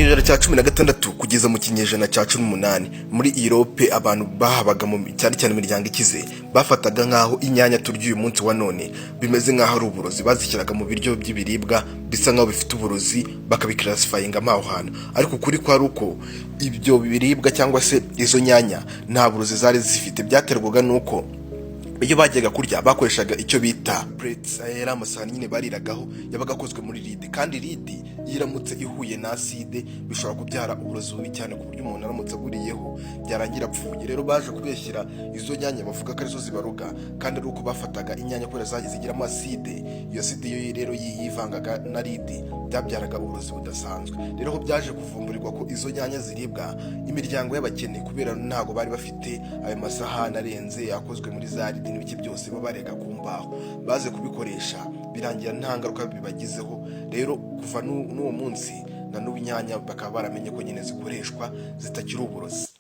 kinyejana cya 16 kugeza mu kinyejana cya 18 muri Europe abantu bahabaga mu cyane cyane imiryango ikize bafataga nkaho inyanya turya uyu munsi wa none bimeze nkaho ari uburozi, bazishyiraga mu biryo by'ibiribwa bisa nkaho bifite uburozi bakabiclassifyinga amaho hantu. Ariko kuri kwa ruko ibyo biribwa cyangwa se izo nyanya nta burozi zari zifite, byaterwaga nuko iyo bajyaga kurya bakoreshaga icyo bita plates, era amasahani nyine bariragaho yabaga akozwe muri lide, kandi lide iramutse ihuye na acide bishobora kubyara uburozi bubi cyane ku buryo umuntu aramutse aguriyeho byarangira apfuye. Rero baje kubeshyira izo nyanya bavuga ko arizo zibaruga, kandi ari uko bafataga inyanya kubera zigiramo acide, iyo acide yo rero yivangaga na lide byabyaraga uburozi budasanzwe. Rero ho byaje kuvumburirwa ko izo nyanya ziribwa imiryango y'abakene kubera ntago bari bafite ayo masahani arenze akozwe muri za lide n'ibiki byose babarega ku mbaho, baze kubikoresha birangira nta ngaruka bibagizeho. Rero kuva n'uwo munsi na n'ubu inyanya bakaba baramenye ko nyine zikoreshwa zitakiri uburozi.